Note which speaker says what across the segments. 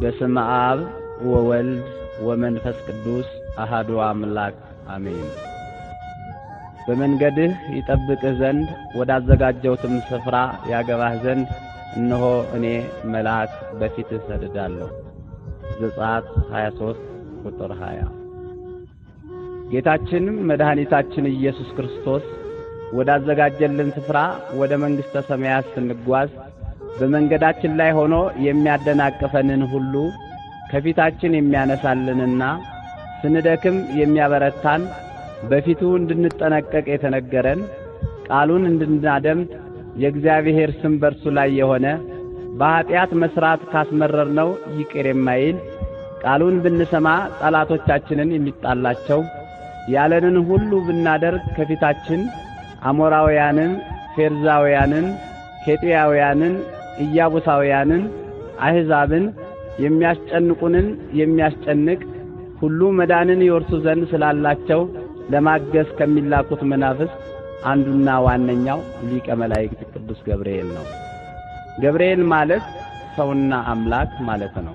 Speaker 1: በስመ አብ ወወልድ ወመንፈስ ቅዱስ አሐዱ አምላክ አሜን። በመንገድህ ይጠብቅህ ዘንድ ወዳዘጋጀሁትም ስፍራ ያገባህ ዘንድ እነሆ እኔ መልአክ በፊትህ እሰድዳለሁ። ዘጸአት 23 ቁጥር 20። ጌታችን መድኃኒታችን ኢየሱስ ክርስቶስ ወዳዘጋጀልን ስፍራ ወደ መንግሥተ ሰማያት ስንጓዝ በመንገዳችን ላይ ሆኖ የሚያደናቅፈንን ሁሉ ከፊታችን የሚያነሳልንና ስንደክም የሚያበረታን በፊቱ እንድንጠነቀቅ የተነገረን ቃሉን እንድናደምጥ የእግዚአብሔር ስም በርሱ ላይ የሆነ በኃጢአት መስራት ካስመረርነው ይቅር የማይል ቃሉን ብንሰማ ጠላቶቻችንን የሚጣላቸው ያለንን ሁሉ ብናደርግ ከፊታችን አሞራውያንን፣ ፌርዛውያንን፣ ኬጢያውያንን፣ ኢያቡሳውያንን፣ አሕዛብን የሚያስጨንቁንን የሚያስጨንቅ ሁሉ መዳንን ይወርሱ ዘንድ ስላላቸው ለማገዝ ከሚላኩት መናፍስት አንዱና ዋነኛው ሊቀ መላእክት ቅዱስ ገብርኤል ነው። ገብርኤል ማለት ሰውና አምላክ ማለት ነው።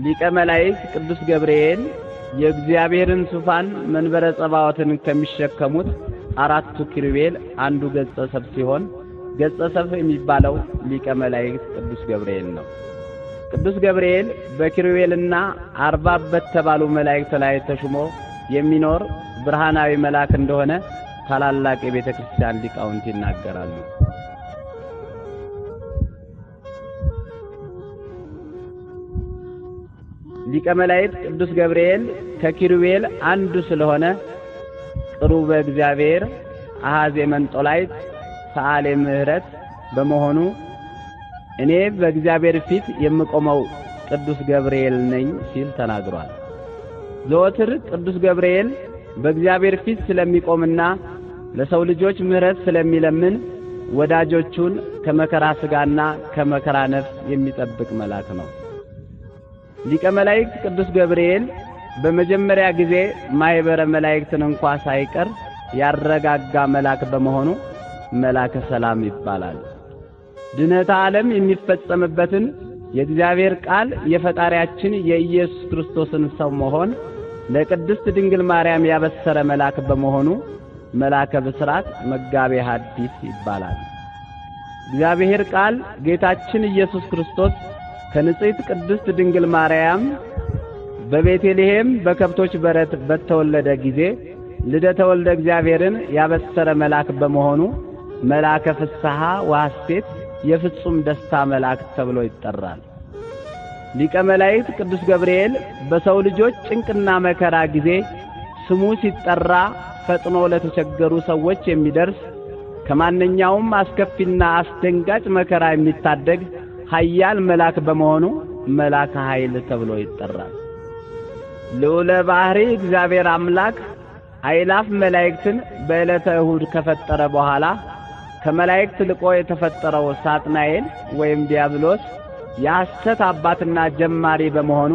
Speaker 1: ሊቀ መላእክት ቅዱስ ገብርኤል የእግዚአብሔርን ዙፋን መንበረ ጸባዖትን ከሚሸከሙት አራቱ ኪሩቤል አንዱ ገጸ ሰብ ሲሆን ገጸ ሰብ የሚባለው ሊቀ መላእክት ቅዱስ ገብርኤል ነው። ቅዱስ ገብርኤል በኪሩቤልና አርባብ በተባሉ መላእክት ላይ ተሹሞ የሚኖር ብርሃናዊ መልአክ እንደሆነ ታላላቅ የቤተ ክርስቲያን ሊቃውንት ይናገራሉ። ሊቀ መላእክት ቅዱስ ገብርኤል ከኪሩቤል አንዱ ስለሆነ ቅሩበ እግዚአብሔር አሐዜ መንጦላይት ሰዓሌ ምሕረት በመሆኑ እኔ በእግዚአብሔር ፊት የምቆመው ቅዱስ ገብርኤል ነኝ ሲል ተናግሯል። ዘወትር ቅዱስ ገብርኤል በእግዚአብሔር ፊት ስለሚቆምና ለሰው ልጆች ምሕረት ስለሚለምን ወዳጆቹን ከመከራ ሥጋና ከመከራ ነፍስ የሚጠብቅ መልአክ ነው። ሊቀ መላእክት ቅዱስ ገብርኤል በመጀመሪያ ጊዜ ማኅበረ መላእክትን እንኳ ሳይቀር ያረጋጋ መልአክ በመሆኑ መልአከ ሰላም ይባላል። ድኅነተ ዓለም የሚፈጸምበትን የእግዚአብሔር ቃል የፈጣሪያችን የኢየሱስ ክርስቶስን ሰው መሆን ለቅድስት ድንግል ማርያም ያበሰረ መልአክ በመሆኑ መልአከ ብስራት መጋቤ ሐዲስ ይባላል። እግዚአብሔር ቃል ጌታችን ኢየሱስ ክርስቶስ ከንጽሕት ቅድስት ድንግል ማርያም በቤተልሔም በከብቶች በረት በተወለደ ጊዜ ልደተ ወልደ እግዚአብሔርን ያበሰረ መልአክ በመሆኑ መልአከ ፍስሐ ወሐሴት የፍጹም ደስታ መልአክ ተብሎ ይጠራል። ሊቀ መላእክት ቅዱስ ገብርኤል በሰው ልጆች ጭንቅና መከራ ጊዜ ስሙ ሲጠራ ፈጥኖ ለተቸገሩ ሰዎች የሚደርስ ከማንኛውም አስከፊና አስደንጋጭ መከራ የሚታደግ ኃያል መልአክ በመሆኑ መልአከ ኃይል ተብሎ ይጠራል። ልዑለ ባሕሪ እግዚአብሔር አምላክ አእላፍ መላእክትን በዕለተ እሁድ ከፈጠረ በኋላ ከመላእክት ልቆ የተፈጠረው ሳጥናኤል ወይም ዲያብሎስ የሐሰት አባትና ጀማሪ በመሆኑ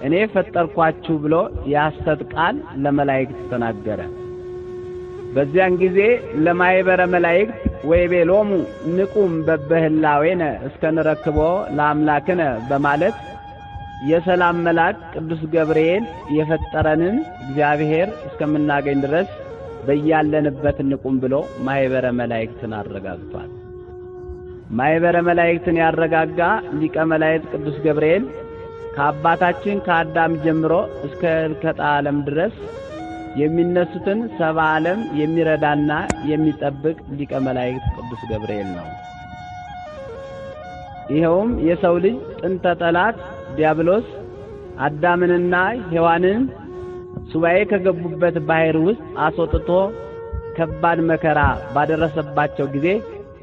Speaker 1: እኔ ፈጠርኳችሁ ብሎ የሐሰት ቃል ለመላእክት ተናገረ። በዚያን ጊዜ ለማኅበረ መላእክት ወይቤሎሙ ንቁም በበህላዌነ እስከንረክቦ ለአምላክነ በማለት የሰላም መልአክ ቅዱስ ገብርኤል የፈጠረንን እግዚአብሔር እስከምናገኝ ድረስ በያለንበት ንቁም ብሎ ማኅበረ መላእክትን አረጋግቷል። ማኅበረ መላእክትን ያረጋጋ ሊቀ መላእክት ቅዱስ ገብርኤል ከአባታችን ከአዳም ጀምሮ እስከ ሕልቀተ ዓለም ድረስ የሚነሱትን ሰብአ ዓለም የሚረዳና የሚጠብቅ ሊቀ መላእክት ቅዱስ ገብርኤል ነው። ይኸውም የሰው ልጅ ጥንተ ጠላት ዲያብሎስ አዳምንና ሔዋንን ሱባኤ ከገቡበት ባሕር ውስጥ አስወጥቶ ከባድ መከራ ባደረሰባቸው ጊዜ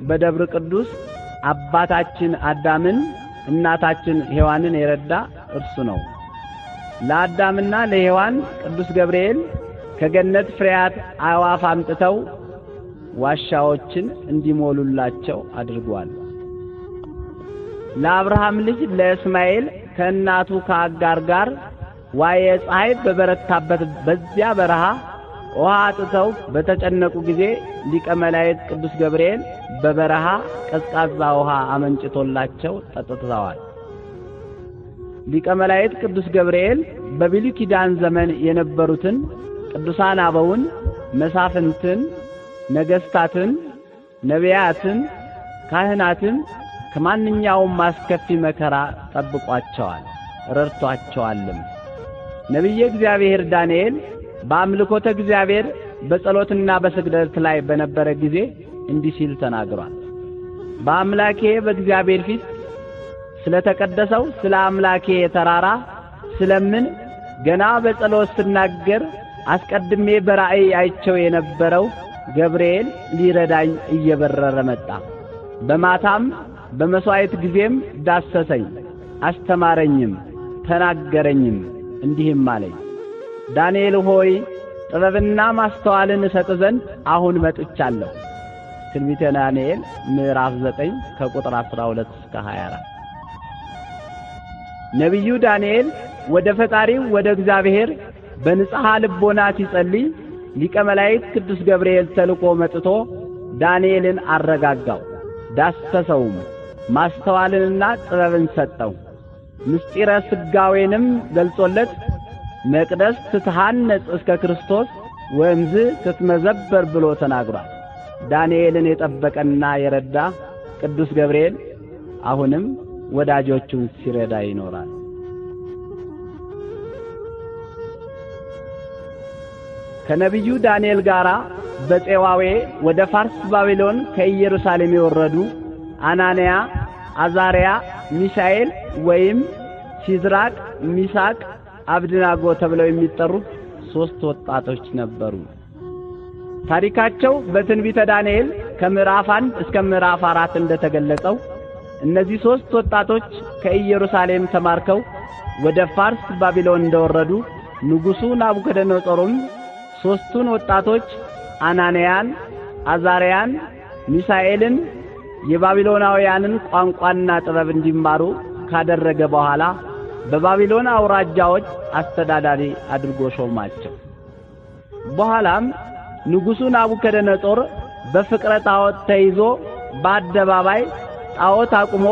Speaker 1: በደብረ ቅዱስ አባታችን አዳምን እናታችን ሔዋንን የረዳ እርሱ ነው። ለአዳምና ለሔዋን ቅዱስ ገብርኤል ከገነት ፍሬያት አዕዋፍ አምጥተው ዋሻዎችን እንዲሞሉላቸው አድርጓል። ለአብርሃም ልጅ ለእስማኤል ከእናቱ ከአጋር ጋር ዋየ ፀሐይ በበረታበት በዚያ በረሃ ውሃ አጥተው በተጨነቁ ጊዜ ሊቀ መላእክት ቅዱስ ገብርኤል በበረሃ ቀዝቃዛ ውሃ አመንጭቶላቸው ጠጥተዋል። ሊቀ መላእክት ቅዱስ ገብርኤል በብሉይ ኪዳን ዘመን የነበሩትን ቅዱሳን አበውን፣ መሳፍንትን፣ ነገስታትን፣ ነቢያትን፣ ካህናትን ከማንኛውም አስከፊ መከራ ጠብቋቸዋል፣ ረድቷቸዋልም። ነቢየ እግዚአብሔር ዳንኤል በአምልኮተ እግዚአብሔር በጸሎትና በስግደት ላይ በነበረ ጊዜ እንዲህ ሲል ተናግሯል። በአምላኬ በእግዚአብሔር ፊት ስለተቀደሰው ስለ አምላኬ ተራራ ስለምን ገና በጸሎት ስናገር አስቀድሜ በራእይ አይቸው የነበረው ገብርኤል ሊረዳኝ እየበረረ መጣ። በማታም በመሥዋዕት ጊዜም ዳሰሰኝ፣ አስተማረኝም፣ ተናገረኝም፣ እንዲህም አለኝ፣ ዳንኤል ሆይ ጥበብና ማስተዋልን እሰጥ ዘንድ አሁን መጥቻለሁ። ትንቢተ ዳንኤል ምዕራፍ 9 ከቁጥር 12 እስከ 24። ነቢዩ ዳንኤል ወደ ፈጣሪው ወደ እግዚአብሔር በንጽሐ ልቦና ሲጸልይ ሊቀ መላእክት ቅዱስ ገብርኤል ተልኮ መጥቶ ዳንኤልን አረጋጋው፣ ዳሰሰውም፣ ማስተዋልንና ጥበብን ሰጠው። ምስጢረ ስጋዌንም ገልጾለት መቅደስ ትትሃነጽ እስከ ክርስቶስ ወእምዝ ትትመዘበር ብሎ ተናግሯል። ዳንኤልን የጠበቀና የረዳ ቅዱስ ገብርኤል አሁንም ወዳጆቹን ሲረዳ ይኖራል። ከነቢዩ ዳንኤል ጋራ በፄዋዌ ወደ ፋርስ ባቢሎን ከኢየሩሳሌም የወረዱ አናንያ፣ አዛርያ፣ ሚሳኤል ወይም ሲድራቅ፣ ሚሳቅ፣ አብድናጎ ተብለው የሚጠሩ 3 ወጣቶች ነበሩ። ታሪካቸው በትንቢተ ዳንኤል ከምዕራፍ 1 እስከ ምዕራፍ 4 እንደተገለጸው እነዚህ 3 ወጣቶች ከኢየሩሳሌም ተማርከው ወደ ፋርስ ባቢሎን እንደወረዱ ንጉሡ ናቡከደነፆርም 3ቱን ወጣቶች አናንያን፣ አዛርያን፣ ሚሳኤልን የባቢሎናውያንን ቋንቋና ጥበብ እንዲማሩ ካደረገ በኋላ በባቢሎን አውራጃዎች አስተዳዳሪ አድርጎ ሾማቸው። በኋላም ንጉሡ ናቡከደነፆር በፍቅረ ጣዖት ተይዞ በአደባባይ ጣዖት አቁሞ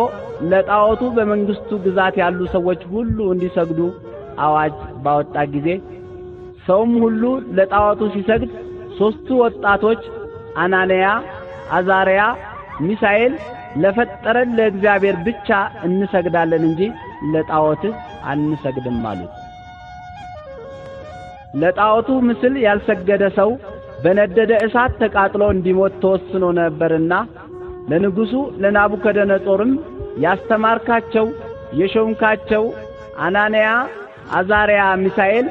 Speaker 1: ለጣዖቱ በመንግስቱ ግዛት ያሉ ሰዎች ሁሉ እንዲሰግዱ አዋጅ ባወጣ ጊዜ ሰውም ሁሉ ለጣዖቱ ሲሰግድ 3ቱ ወጣቶች አናንያ፣ አዛርያ፣ ሚሳኤል ለፈጠረን ለእግዚአብሔር ብቻ እንሰግዳለን እንጂ ለጣዖት አንሰግድም አሉት። ለጣዖቱ ምስል ያልሰገደ ሰው በነደደ እሳት ተቃጥሎ እንዲሞት ተወስኖ ነበርና ለንጉሡ ለናቡከደነፆርም ያስተማርካቸው የሾምካቸው አናንያ፣ አዛርያ፣ ሚሳኤል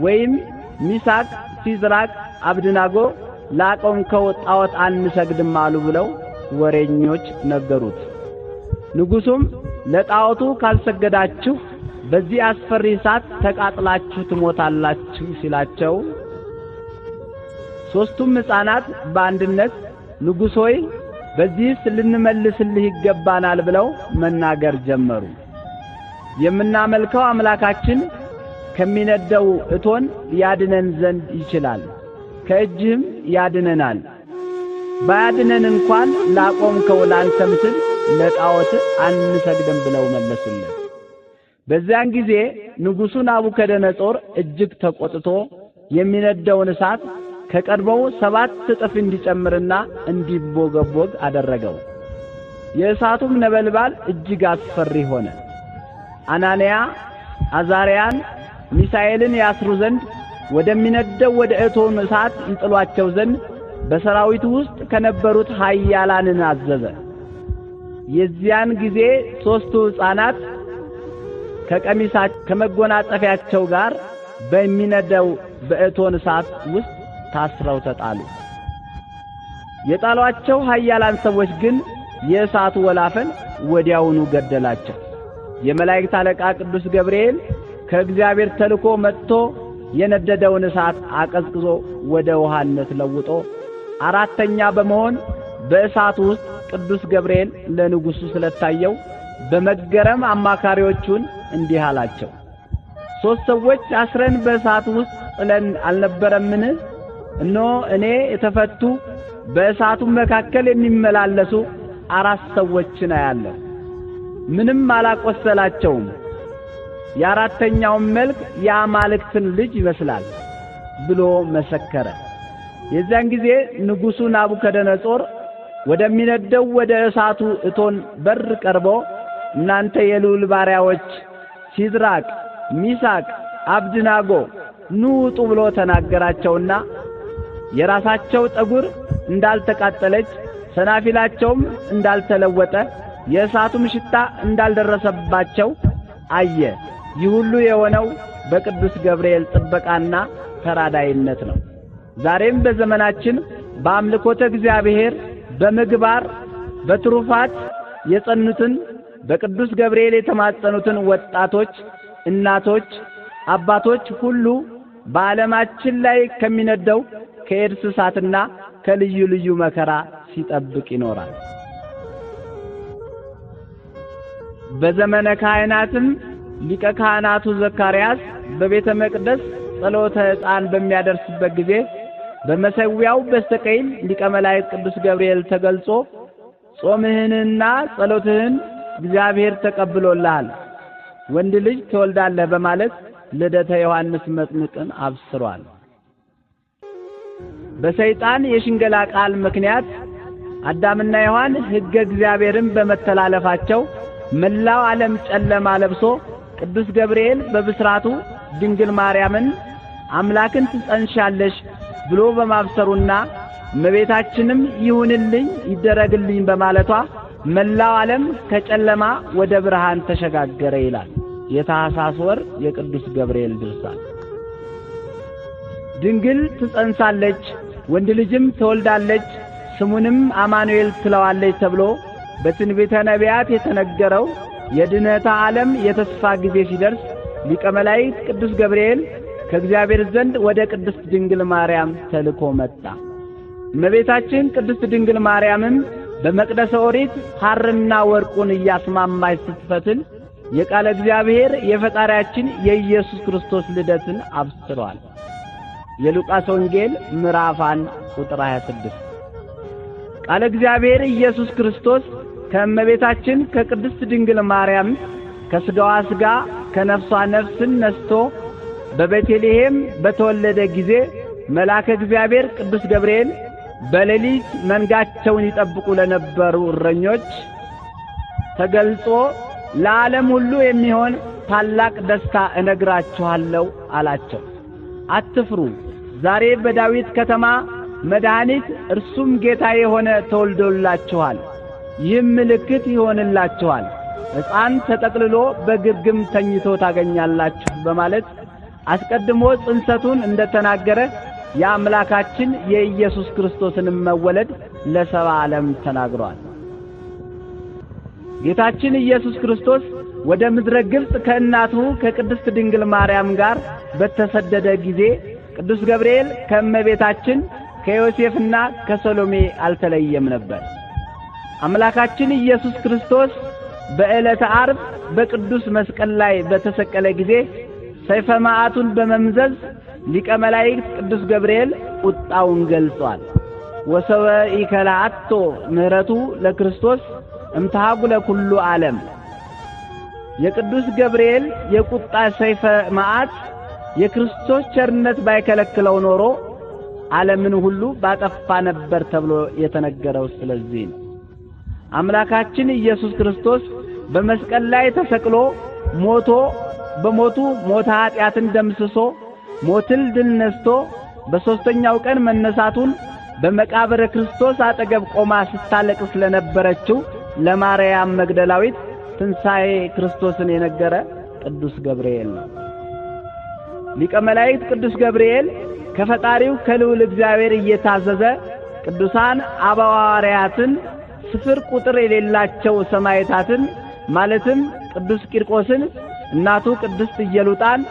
Speaker 1: ወይም ሚሳቅ፣ ሲድራቅ፣ አብድናጎ ላቆምከው ጣዖት አንሰግድም አሉ ብለው ወሬኞች ነገሩት። ንጉሡም ለጣዖቱ ካልሰገዳችሁ በዚህ አስፈሪ እሳት ተቃጥላችሁ ትሞታላችሁ ሲላቸው 3ቱም ሕፃናት በአንድነት ንጉሥ ሆይ በዚህስ ልንመልስልህ ይገባናል ብለው መናገር ጀመሩ። የምናመልከው አምላካችን ከሚነደው እቶን ያድነን ዘንድ ይችላል፣ ከእጅህም ያድነናል። ባያድነን እንኳን ላቆምከው ላንተ ምስል ለጣዖት አንሰግድም ብለው መለሱለት። በዚያን ጊዜ ንጉሡ ናቡከደነፆር እጅግ ተቆጥቶ የሚነደውን እሳት ከቀድሞው 7 እጥፍ እንዲጨምርና እንዲቦገቦግ አደረገው። የእሳቱም ነበልባል እጅግ አስፈሪ ሆነ። አናንያ፣ አዛርያን፣ ሚሳኤልን ያስሩ ዘንድ ወደሚነደው ወደ እቶኑ እሳት ይጥሏቸው ዘንድ በሰራዊቱ ውስጥ ከነበሩት ኃያላንን አዘዘ። የዚያን ጊዜ 3ቱ ሕፃናት ከመጎናጸፊያቸው ጋር በሚነደው በእቶን እሳት ውስጥ ታስረው ተጣሉ። የጣሏቸው ኃያላን ሰዎች ግን የእሳቱ ወላፈን ወዲያውኑ ገደላቸው። የመላእክት አለቃ ቅዱስ ገብርኤል ከእግዚአብሔር ተልኮ መጥቶ የነደደውን እሳት አቀዝቅዞ ወደ ውሃነት ለውጦ 4ኛ በመሆን በእሳቱ ውስጥ ቅዱስ ገብርኤል ለንጉሡ ስለታየው በመገረም አማካሪዎቹን እንዲህ አላቸው፣ 3 ሰዎች አስረን በእሳቱ ውስጥ ጥለን አልነበረምን? እነሆ እኔ የተፈቱ በእሳቱ መካከል የሚመላለሱ 4 ሰዎችን አያለሁ። ምንም አላቆሰላቸውም። የአራተኛው መልክ የአማልክትን ልጅ ይመስላል ብሎ መሰከረ። የዚያን ጊዜ ንጉሡ ናቡከደነጾር ወደሚነደው ወደ እሳቱ እቶን በር ቀርቦ እናንተ የልዑል ባሪያዎች ሲድራቅ፣ ሚሳቅ፣ አብድናጎ ኑ ውጡ ብሎ ተናገራቸውና የራሳቸው ጠጉር እንዳልተቃጠለች ሰናፊላቸውም እንዳልተለወጠ የእሳቱም ሽታ እንዳልደረሰባቸው አየ። ይህ ሁሉ የሆነው በቅዱስ ገብርኤል ጥበቃና ተራዳይነት ነው። ዛሬም በዘመናችን በአምልኮተ እግዚአብሔር በምግባር በትሩፋት የጸኑትን በቅዱስ ገብርኤል የተማጸኑትን ወጣቶች፣ እናቶች፣ አባቶች ሁሉ በዓለማችን ላይ ከሚነደው ከኤድስ እሳትና ከልዩ ልዩ መከራ ሲጠብቅ ይኖራል። በዘመነ ካህናትም ሊቀ ካህናቱ ዘካርያስ በቤተ መቅደስ ጸሎተ ዕጣን በሚያደርስበት ጊዜ በመሠዊያው በስተቀኝ ሊቀ መላእክት ቅዱስ ገብርኤል ተገልጾ ጾምህንና ጸሎትህን እግዚአብሔር ተቀብሎልሃል፣ ወንድ ልጅ ትወልዳለህ በማለት ልደተ ዮሐንስ መጥምቅን አብስሯል። በሰይጣን የሽንገላ ቃል ምክንያት አዳምና ሔዋን ሕገ እግዚአብሔርን በመተላለፋቸው መላው ዓለም ጨለማ ለብሶ ቅዱስ ገብርኤል በብስራቱ ድንግል ማርያምን አምላክን ትጸንሻለሽ ብሎ በማብሰሩና እመቤታችንም ይሁንልኝ ይደረግልኝ በማለቷ መላው ዓለም ከጨለማ ወደ ብርሃን ተሸጋገረ ይላል የታኅሳስ ወር የቅዱስ ገብርኤል ድርሳን። ድንግል ትጸንሳለች፣ ወንድ ልጅም ትወልዳለች፣ ስሙንም አማኑኤል ትለዋለች ተብሎ በትንቢተ ነቢያት የተነገረው የድኅነተ ዓለም የተስፋ ጊዜ ሲደርስ ሊቀ መላእክት ቅዱስ ገብርኤል ከእግዚአብሔር ዘንድ ወደ ቅድስት ድንግል ማርያም ተልኮ መጣ። እመቤታችን ቅድስት ድንግል ማርያምም በመቅደሰ ኦሪት ሐርና ወርቁን እያስማማች ስትፈትል የቃለ እግዚአብሔር የፈጣሪያችን የኢየሱስ ክርስቶስ ልደትን አብስሯል። የሉቃስ ወንጌል ምዕራፍ 1 ቁጥር 26። ቃለ እግዚአብሔር ኢየሱስ ክርስቶስ ከእመቤታችን ከቅድስት ድንግል ማርያም ከሥጋዋ ሥጋ ከነፍሷ ነፍስን ነስቶ በቤተልሔም በተወለደ ጊዜ መልአከ እግዚአብሔር ቅዱስ ገብርኤል በሌሊት መንጋቸውን ይጠብቁ ለነበሩ እረኞች ተገልጾ ለዓለም ሁሉ የሚሆን ታላቅ ደስታ እነግራችኋለሁ አላቸው። አትፍሩ፣ ዛሬ በዳዊት ከተማ መድኃኒት እርሱም ጌታ የሆነ ተወልዶላችኋል። ይህም ምልክት ይሆንላችኋል፣ ሕፃን ተጠቅልሎ በግርግም ተኝቶ ታገኛላችሁ በማለት አስቀድሞ ጽንሰቱን እንደተናገረ የአምላካችን የኢየሱስ ክርስቶስን መወለድ ለሰባ ዓለም ተናግሯል። ጌታችን ኢየሱስ ክርስቶስ ወደ ምድረ ግብጽ ከእናቱ ከቅድስት ድንግል ማርያም ጋር በተሰደደ ጊዜ ቅዱስ ገብርኤል ከእመቤታችን ከዮሴፍና ከሰሎሜ አልተለየም ነበር። አምላካችን ኢየሱስ ክርስቶስ በዕለተ ዓርብ በቅዱስ መስቀል ላይ በተሰቀለ ጊዜ ሰይፈ መዓቱን በመምዘዝ ሊቀ መላእክት ቅዱስ ገብርኤል ቁጣውን ገልጿል። ወሰበ ኢከላአቶ ምህረቱ ለክርስቶስ እምታጉለ ኩሉ ዓለም። የቅዱስ ገብርኤል የቁጣ ሰይፈ መዓት የክርስቶስ ቸርነት ባይከለክለው ኖሮ ዓለምን ሁሉ ባጠፋ ነበር ተብሎ የተነገረው ስለዚህ ነው። አምላካችን ኢየሱስ ክርስቶስ በመስቀል ላይ ተሰቅሎ ሞቶ በሞቱ ሞተ ኃጢአትን ደምስሶ ሞትን ድል ነስቶ በሦስተኛው ቀን መነሳቱን በመቃብረ ክርስቶስ አጠገብ ቆማ ስታለቅስ ለነበረችው ለማርያም መግደላዊት ትንሣኤ ክርስቶስን የነገረ ቅዱስ ገብርኤል ነው። ሊቀ መላእክት ቅዱስ ገብርኤል ከፈጣሪው ከልዑል እግዚአብሔር እየታዘዘ ቅዱሳን አበው ሐዋርያትን ስፍር ቁጥር የሌላቸው ሰማዕታትን ማለትም ቅዱስ ቂርቆስን እናቱ ቅድስት ኢየሉጣን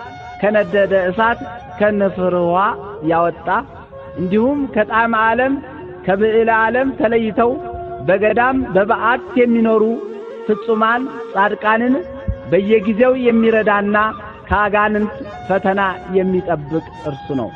Speaker 1: ከነደደ እሳት ከነፍር ውኃ ያወጣ እንዲሁም ከጣዕመ ዓለም ከብዕለ ዓለም ተለይተው በገዳም በበዓት የሚኖሩ ፍጹማን ጻድቃንን በየጊዜው የሚረዳና ከአጋንንት ፈተና የሚጠብቅ እርሱ ነው።